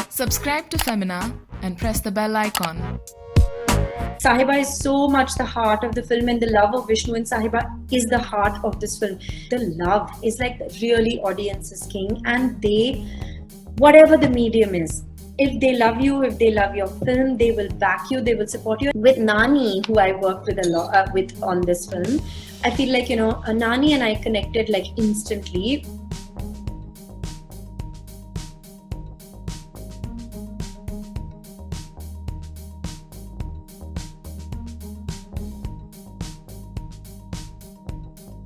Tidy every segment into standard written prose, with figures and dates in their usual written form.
Subscribe to Femina and press the bell icon. Sahiba is so much the heart of the film, and the love of Vishnu and Sahiba is the heart of this film. The love is like really audience is king, and they, whatever the medium is, if they love you, if they love your film, they will back you, they will support you. With Nani, who I worked with a lot with on this film, I feel like Nani and I connected like instantly.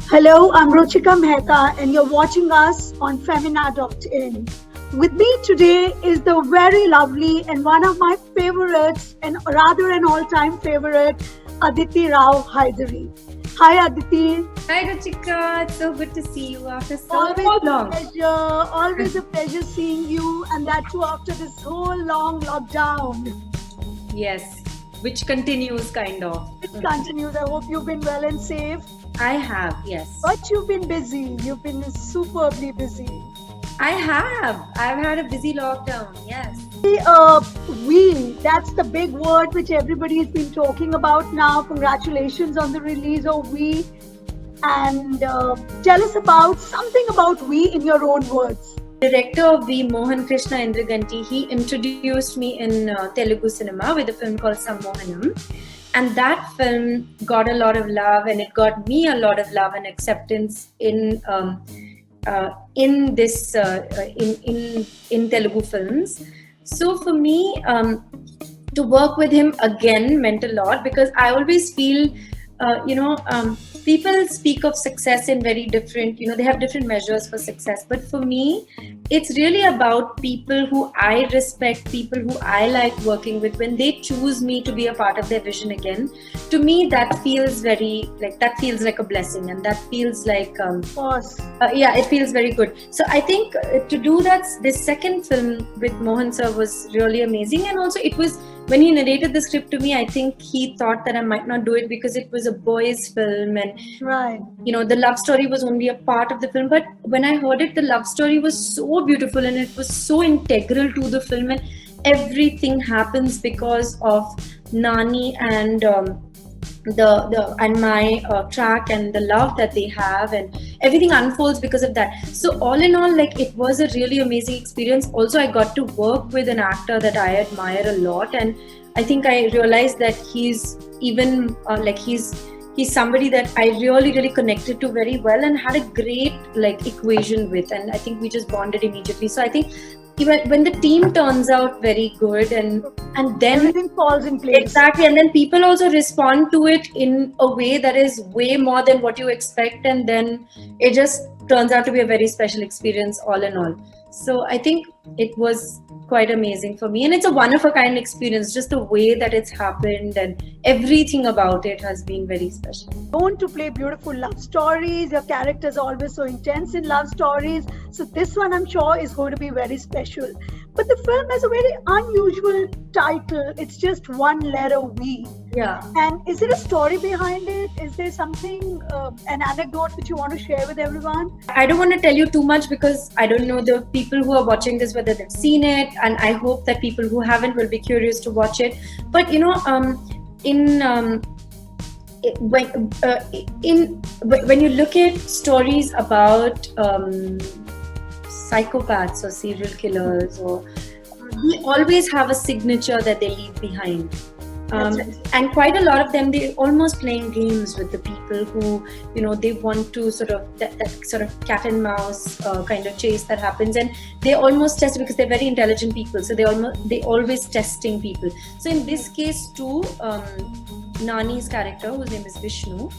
Hello, I'm Ruchika Mehta and you're watching us on Femina.in. With me today is the very lovely and one of my favorites and rather an all-time favorite, Aditi Rao Hydari. Hi Aditi. Hi Ruchika, it's so good to see you after so long. Always a pleasure seeing you, and that too after this whole long lockdown. Yes, which continues kind of. It continues. I hope you've been well and safe. I have, yes. But you've been busy. You've been superbly busy. I have. I've had a busy lockdown, yes. That's the big word which everybody has been talking about now. Congratulations on the release of We. And tell us about something about We in your own words. Director of We, Mohan Krishna Indraganti, he introduced me in Telugu cinema with a film called Sammohanam. And that film got a lot of love, and it got me a lot of love and acceptance in Telugu films. So for me, to work with him again meant a lot, because I always feel, people speak of success in very different, they have different measures for success. But for me, it's really about people who I respect, people who I like working with. When they choose me to be a part of their vision again, to me that feels like a blessing, and that feels like it feels very good. So I think to do that, this second film with Mohan sir was really amazing. And also it was, when he narrated the script to me, I think he thought that I might not do it because it was a boys' film, and the love story was only a part of the film. But when I heard it, the love story was so beautiful, and it was so integral to the film, and everything happens because of Nani and my track and the love that they have, and everything unfolds because of that. So all in all, like, it was a really amazing experience. Also, I got to work with an actor that I admire a lot, and I think I realized that he's even he's somebody that I really connected to very well and had a great equation with, and I think we just bonded immediately. So I think when the team turns out very good, and then everything falls in place. Exactly, and then people also respond to it in a way that is way more than what you expect, and then it just turns out to be a very special experience all in all. So I think it was quite amazing for me, and it's a one-of-a-kind experience. Just the way that it's happened and everything about it has been very special. Known to play beautiful love stories, your characters are always so intense in love stories. So this one, I'm sure, is going to be very special. But the film has a very unusual title. It's just one letter, We. Yeah. And is there a story behind it? Is there something, an anecdote which you want to share with everyone? I don't want to tell you too much, because I don't know the people who are watching this, whether they've seen it, and I hope that people who haven't will be curious to watch it. But when you look at stories about psychopaths or serial killers, or they always have a signature that they leave behind. And quite a lot of them, they're almost playing games with the people who, they want to sort of that sort of cat and mouse kind of chase that happens, and they almost test, because they're very intelligent people, so they always testing people. So in this case too, Nani's character, whose name is Vishnu,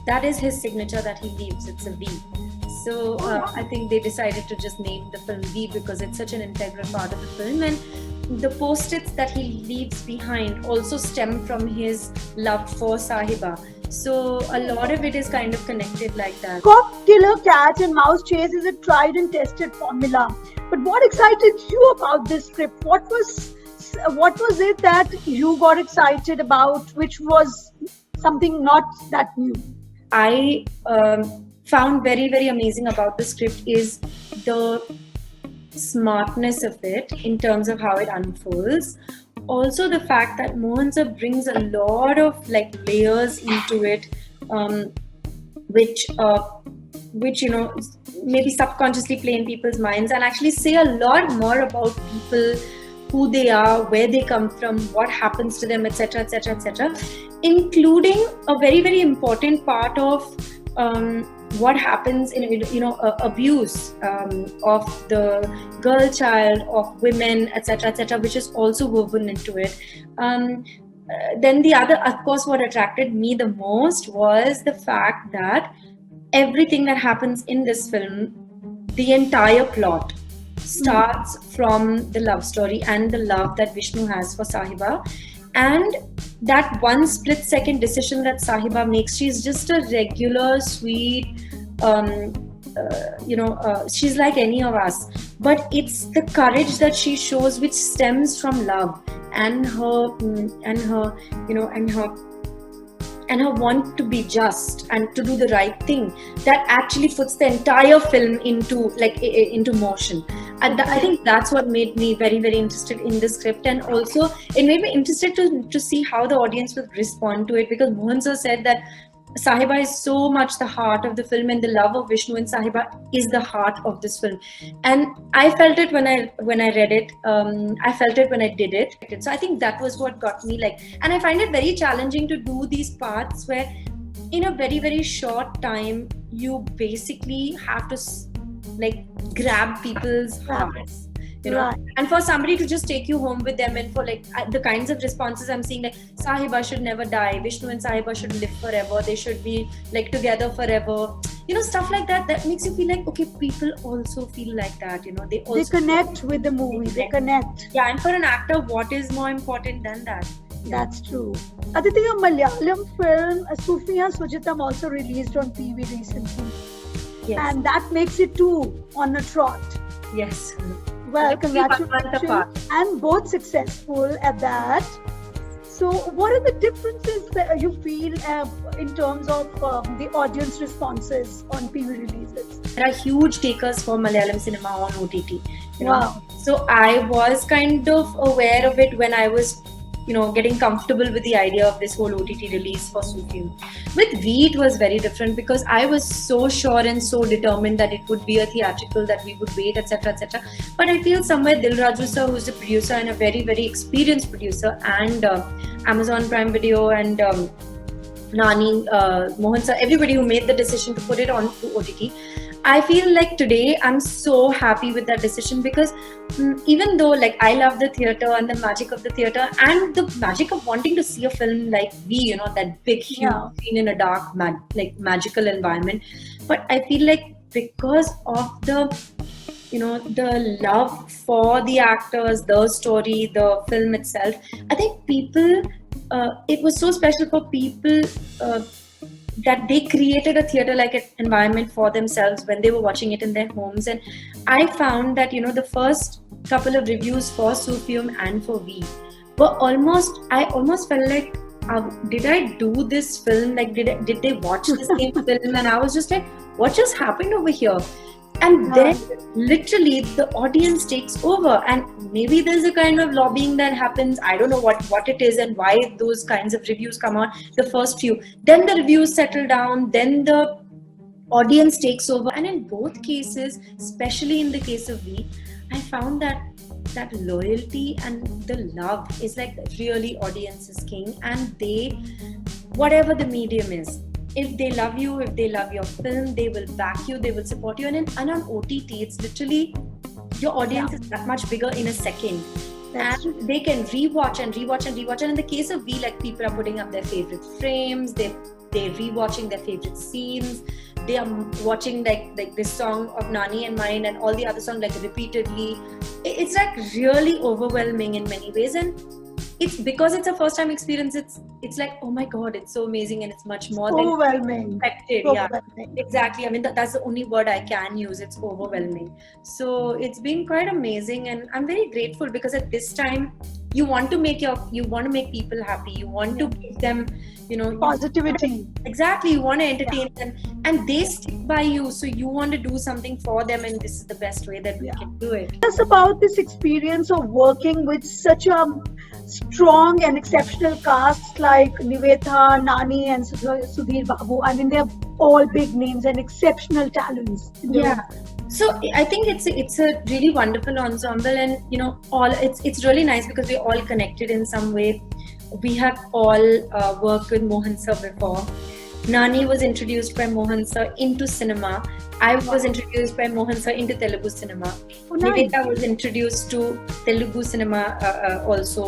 that is his signature that he leaves. It's a V. So I think they decided to just name the film V because it's such an integral part of the film, and the post-its that he leaves behind also stem from his love for Sahiba. So a lot of it is kind of connected like that. Cop, killer, cat and mouse chase is a tried and tested formula. But what excited you about this script? What was it that you got excited about, which was something not that new? I found very, very amazing about the script is the smartness of it in terms of how it unfolds. Also, the fact that Mohan sir brings a lot of like layers into it, which maybe subconsciously play in people's minds and actually say a lot more about people, who they are, where they come from, what happens to them, etc., etc., etc., including a very, very important part of what happens in abuse of the girl child, of women, etc., etc., which is also woven into it. Then the other, of course, what attracted me the most was the fact that everything that happens in this film, the entire plot starts from the love story and the love that Vishnu has for Sahiba. And that one split-second decision that Sahiba makes, she's just a regular, sweet, she's like any of us. But it's the courage that she shows, which stems from love and her want to be just and to do the right thing, that actually puts the entire film into motion. And I think that's what made me very, very interested in the script, and also it made me interested to see how the audience would respond to it, because Mohan sir said that Sahiba is so much the heart of the film, and the love of Vishnu and Sahiba is the heart of this film. And I felt it when I read it. I felt it when I did it. So I think that was what got me like. And I find it very challenging to do these parts where, in a very, very short time, you basically have to like grab people's hearts. Right. And for somebody to just take you home with them, and for like the kinds of responses I'm seeing, like Sahiba should never die, Vishnu and Sahiba should live forever, they should be like together forever, stuff like that makes you feel like, okay, people also feel like that, they also connect with the movie, they connect. Yeah, and for an actor, what is more important than that? That's true. Aditi, a Malayalam film, Sufia Sujitam, also released on TV recently. Yes. And that makes it two on a trot. Yes. Well, congratulations. And both successful at that. So, what are the differences that you feel in terms of the audience responses on TV releases? There are huge takers for Malayalam cinema on OTT. Wow. So, I was kind of aware of it when I was getting comfortable with the idea of this whole OTT release for Sufiyum. With V, it was very different, because I was so sure and so determined that it would be a theatrical, that we would wait, etc., etc. But I feel somewhere Dil Raju sir, who's a producer and a very, very experienced producer, and Amazon Prime Video and Nani, Mohan sir, everybody who made the decision to put it on to OTT, I feel like today I'm so happy with that decision, because even though like I love the theatre and the magic of the theatre and the magic of wanting to see a film like V, that big, huge scene in a dark, magical environment, but I feel like because of the the love for the actors, the story, the film itself, I think people, it was so special for people that they created a theatre-like environment for themselves when they were watching it in their homes. And I found that, the first couple of reviews for Sufiyum and for V were I almost felt like, did I do this film? Like, did they watch the same film? And I was just like, what just happened over here? And then literally the audience takes over, and maybe there's a kind of lobbying that happens. I don't know what it is and why those kinds of reviews come out, the first few. Then the reviews settle down, then the audience takes over. And in both cases, especially in the case of V, I found that loyalty and the love is like really audience is king, and they, whatever the medium is, if they love you, if they love your film, they will back you, they will support you. And on OTT, it's literally, your audience is that much bigger in a second. And they can rewatch and rewatch and rewatch. And in the case of V, like, people are putting up their favorite frames, they're rewatching their favorite scenes, they are watching like this song of Nani and mine and all the other songs like repeatedly. It's like really overwhelming in many ways. And it's because it's a first time experience, it's like, oh my god, it's so amazing, and it's much more overwhelming. Expected. Yeah, exactly. I mean, that's the only word I can use. It's overwhelming. So it's been quite amazing, and I'm very grateful, because at this time you want to make people happy. You want to give them, Positivity. Exactly. You want to entertain them, and they stick by you. So you want to do something for them, and this is the best way that we can do it. Tell us about this experience of working with such a strong and exceptional casts like Nivetha, Nani, and Sudhir Babu. I mean, they're all big names and exceptional talents. So I think it's a really wonderful ensemble, and it's really nice because we're all connected in some way. We have all worked with Mohan sir before. Nani was introduced by Mohan sir into cinema. I was introduced by Mohan sir into Telugu cinema. Nivetha was introduced to Telugu cinema also.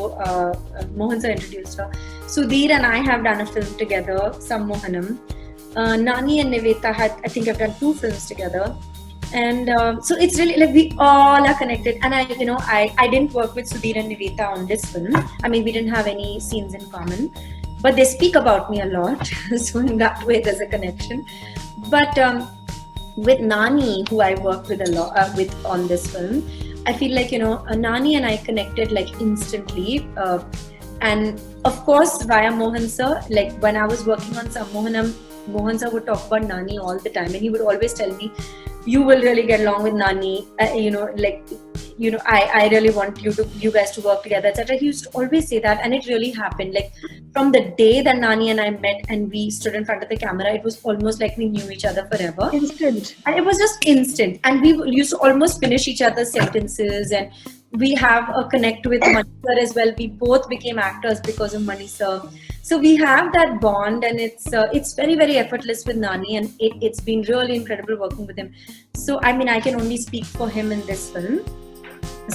Mohan sir introduced her. Sudhir and I have done a film together, Sammohanam. Nani and Nivetha I think have done 2 films together. And so it's really like we all are connected. And I didn't work with Sudhir and Nivetha on this film. I mean, we didn't have any scenes in common, but they speak about me a lot. So in that way, there's a connection. But with Nani, who I worked with a lot with on this film, I feel like Nani and I connected like instantly. And of course, via Mohan sir, like when I was working on Sammohanam, Mohan sir would talk about Nani all the time, and he would always tell me, "You will really get along with Nani. I really want you guys to work together, etc." He used to always say that, and it really happened. Like from the day that Nani and I met and we stood in front of the camera, it was almost like we knew each other forever. Instant. And it was just instant. And we used to almost finish each other's sentences, and we have a connect with Mani sir as well. We both became actors because of Mani sir. So we have that bond, and it's very, very effortless with Nani, and it's been really incredible working with him. So I mean, I can only speak for him in this film.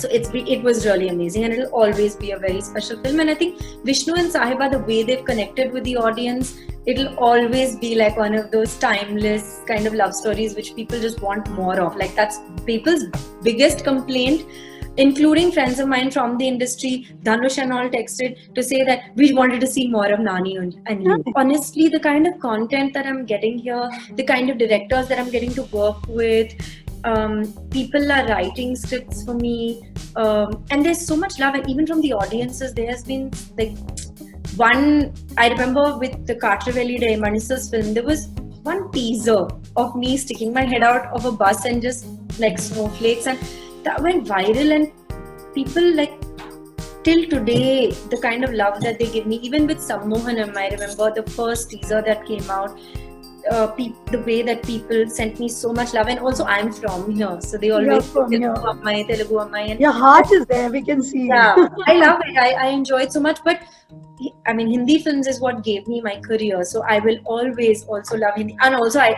So it was really amazing, and it'll always be a very special film. And I think Vishnu and Sahiba, the way they've connected with the audience, it'll always be like one of those timeless kind of love stories which people just want more of. Like that's people's biggest complaint, including friends of mine from the industry. Dhanush and all texted to say that we wanted to see more of Nani and you. Honestly, the kind of content that I'm getting here, the kind of directors that I'm getting to work with, people are writing scripts for me, and there's so much love. And even from the audiences, there has been like one, I remember with the Katravelli Day, Manisa's film, there was one teaser of me sticking my head out of a bus and just like snowflakes, and that went viral, and people like till today, the kind of love that they give me, even with Sammohanam, I remember the first teaser that came out, the way that people sent me so much love. And also I'm from here, so they always Telugu Ammai, and your heart is there, we can see. I love it. I enjoy it so much. But I mean, Hindi films is what gave me my career, so I will always also love Hindi. And also I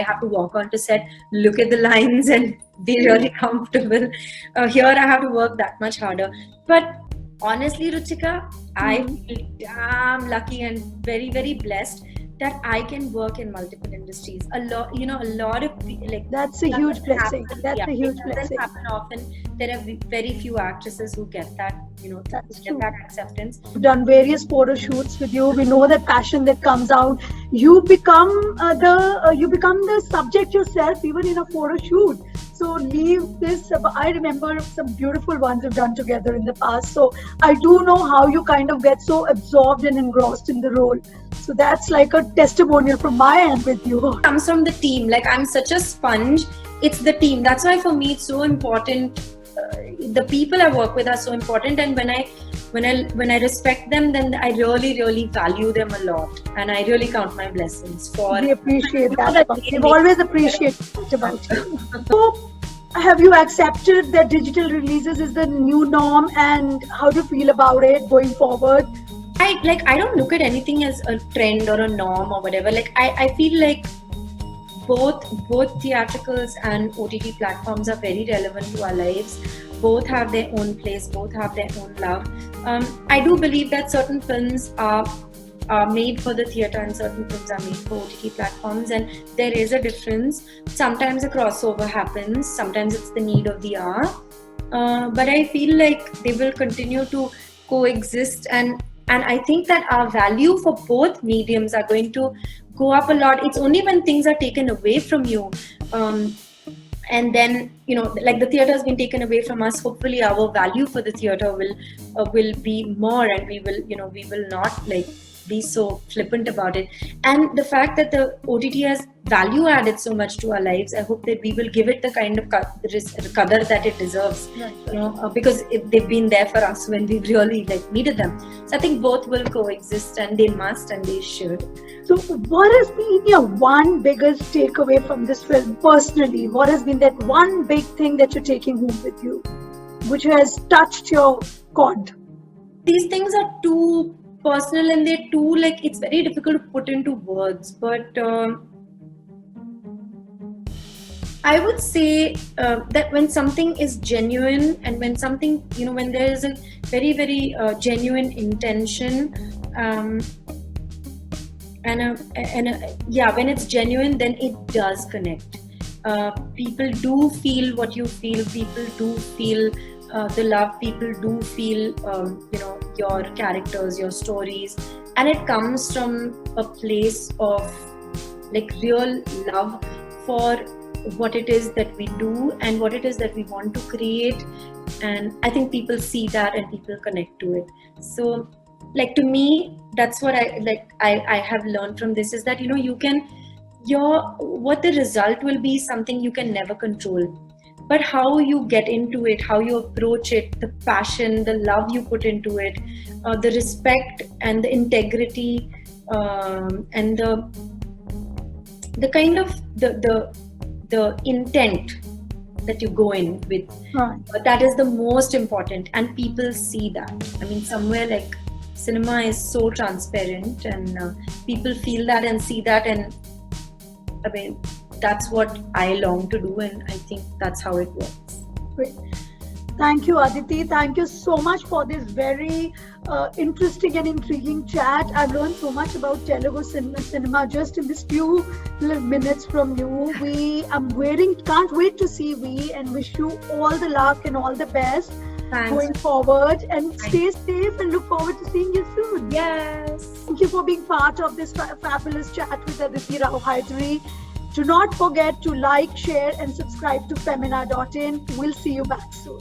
have to walk onto set, look at the lines and be really comfortable. Here I have to work that much harder. But honestly, Ruchika, I feel damn lucky and very, very blessed that I can work in multiple industries. A lot of like that's a huge blessing. That's a huge blessing. Doesn't happen often. There are very few actresses who get that, that acceptance. We've done various photo shoots with you. We know that passion that comes out. You become the subject yourself, even in a photo shoot. So leave this. I remember some beautiful ones we've done together in the past. So I do know how you kind of get so absorbed and engrossed in the role. So that's like a testimonial from my end with you. It comes from the team. Like I'm such a sponge. It's the team. That's why for me it's so important. The people I work with are so important, and when I respect them, then I really, really value them a lot, and I really count my blessings for. We appreciate that. We've always appreciated about you. So, have you accepted that digital releases is the new norm, and how do you feel about it going forward? I don't look at anything as a trend or a norm or whatever. Like I feel like both theatricals and OTT platforms are very relevant to our lives. Both have their own place, both have their own love. I do believe that certain films are made for the theatre and certain films are made for OTT platforms, and there is a difference. Sometimes a crossover happens, sometimes it's the need of the hour. But I feel like they will continue to coexist, and I think that our value for both mediums are going to go up a lot. It's only when things are taken away from you and then like the theater has been taken away from us. Hopefully our value for the theater will be more, and we will not like be so flippant about it. And the fact that the OTT has value added so much to our lives, I hope that we will give it the kind of qadar that it deserves. Right. Because they've been there for us when we really like needed them. So I think both will coexist, and they must and they should. So what has been your one biggest takeaway from this film personally? What has been that one big thing that you're taking home with you, which has touched your chord? These things are too personal, and they're too like, it's very difficult to put into words, but I would say that when something is genuine, and when something, when there is a very, very genuine intention, when it's genuine, then it does connect. People do feel what you feel. People do feel the love. People do feel, your characters, your stories, and it comes from a place of like real love for what it is that we do and what it is that we want to create. And I think people see that and people connect to it. So like, to me, that's what I have learned from this, is that what the result will be, something you can never control, but how you get into it, how you approach it, the passion, the love you put into it, the respect and the integrity, and the kind of the intent that you go in with, that is the most important, and people see that. I mean, somewhere like cinema is so transparent, and people feel that and see that, and I mean, that's what I long to do, and I think that's how it works. Great. Thank you, Aditi. Thank you so much for this very interesting and intriguing chat. I've learned so much about Telugu cinema just in this few minutes from you. Can't wait to see We, and wish you all the luck and all the best. Thanks. Going forward, and stay safe, and look forward to seeing you soon. Yes. Thank you for being part of this fabulous chat with Aditi Rao Hydari. Do not forget to like, share, and subscribe to Femina.in. We'll see you back soon.